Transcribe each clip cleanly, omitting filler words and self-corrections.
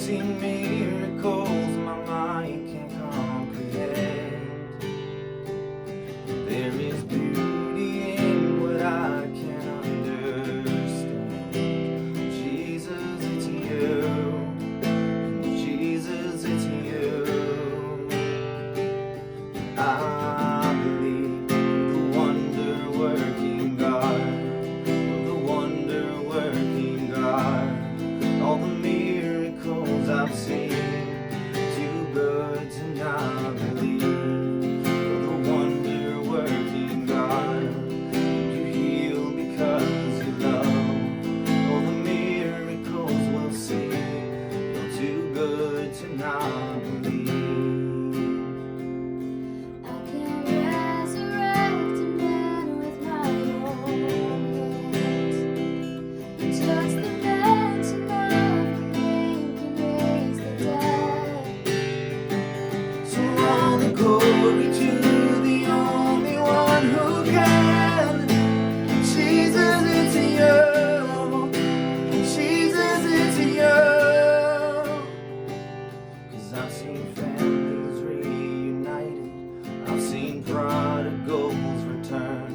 seen miracles my mind can't comprehend. There is beauty in what I can't understand. Jesus, it's you. Jesus, it's you. I believe the wonder-working God, the wonder-working God. All the miracles I've seen, too good to not believe. The wonder-working God, you heal because you love. All the miracles we'll see, you're too good to not believe. I can resurrect a man with my own hands. Just the mention of your name can raise the dead. So all the glory to the only one who can. Jesus, it's you. Jesus, it's you. 'Cause I've seen families reunited, I've seen prodigals return.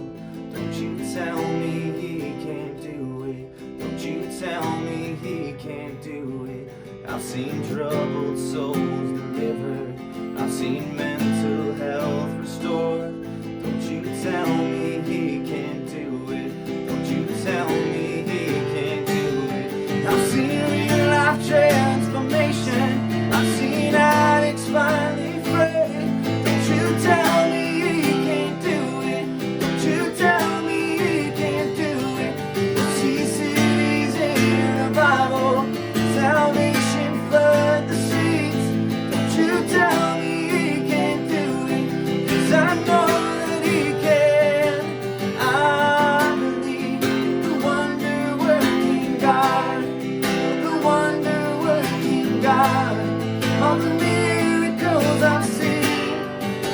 Don't you tell me he can't do it. Don't you tell me he can't do it. I've seen troubled souls delivered, I've seen mental health restored. Don't you tell me he can't do it. Don't you tell me he can't do it. I've seen real life transformation, I've seen addicts finally free. Don't you tell me he can't do it. Don't you tell me he can't do it. See cities in revival, salvation flood the streets. Don't you tell me he can't do it, 'cause I know that he can. I believe the wonder-working God, the wonder-working God. All the miracles I've seen,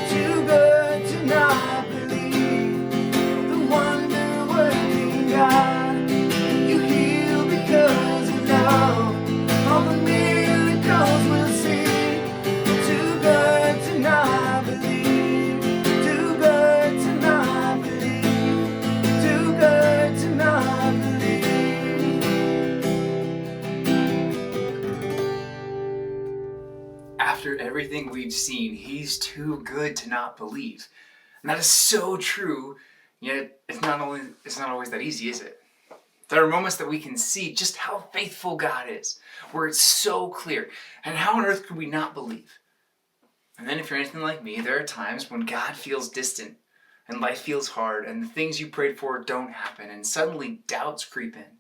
too good to not believe. The wonder-working God, you heal because you love. All the miracles we'll see, too good to not believe. Too good to not believe. Too good to not believe. After everything we've seen, he's too good to not believe. And that is so true, yet it's not always that easy, is it? There are moments that we can see just how faithful God is, where it's so clear. And how on earth could we not believe? And then if you're anything like me, there are times when God feels distant, and life feels hard, and the things you prayed for don't happen, and suddenly doubts creep in.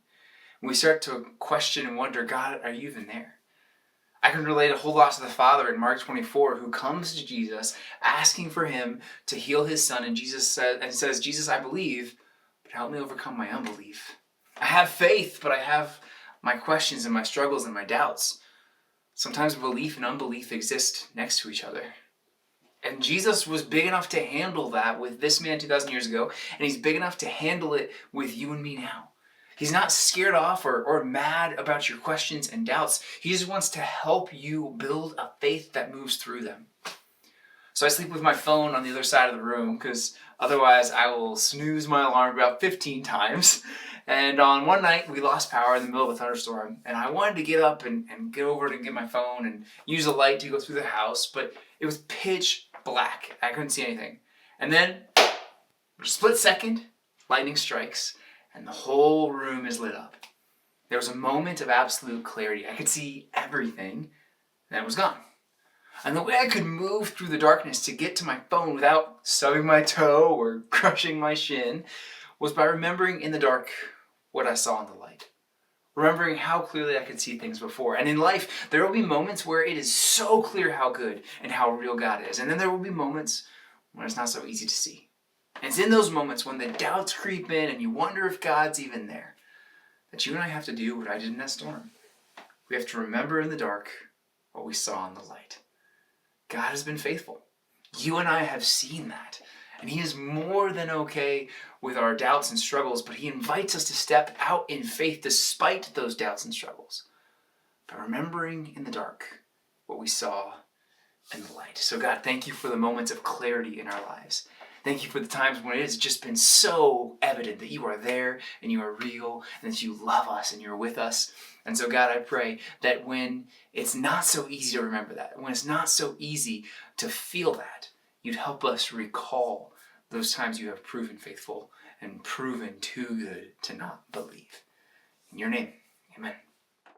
We start to question and wonder, God, are you even there? I can relate a whole lot to the Father in Mark 24 who comes to Jesus asking for him to heal his son, and Jesus says, Jesus, I believe, but help me overcome my unbelief. I have faith, but I have my questions and my struggles and my doubts. Sometimes belief and unbelief exist next to each other. And Jesus was big enough to handle that with this man 2,000 years ago, and he's big enough to handle it with you and me now. He's not scared off or mad about your questions and doubts. He just wants to help you build a faith that moves through them. So I sleep with my phone on the other side of the room because otherwise I will snooze my alarm about 15 times. And on one night we lost power in the middle of a thunderstorm, and I wanted to get up and get over and get my phone and use a light to go through the house, but it was pitch black. I couldn't see anything. And then, for a split second, lightning strikes, and the whole room is lit up. There was a moment of absolute clarity. I could see everything, and then it was gone. And the way I could move through the darkness to get to my phone without stubbing my toe or crushing my shin was by remembering in the dark what I saw in the light. Remembering how clearly I could see things before. And in life, there will be moments where it is so clear how good and how real God is. And then there will be moments when it's not so easy to see. And it's in those moments when the doubts creep in and you wonder if God's even there, that you and I have to do what I did in that storm. We have to remember in the dark what we saw in the light. God has been faithful. You and I have seen that. And he is more than okay with our doubts and struggles, but he invites us to step out in faith despite those doubts and struggles. but remembering in the dark what we saw in the light. So God, thank you for the moments of clarity in our lives. Thank you for the times when it has just been so evident that you are there and you are real and that you love us and you're with us. And so God, I pray that when it's not so easy to remember that, when it's not so easy to feel that, you'd help us recall those times you have proven faithful and proven too good to not believe. In your name, amen.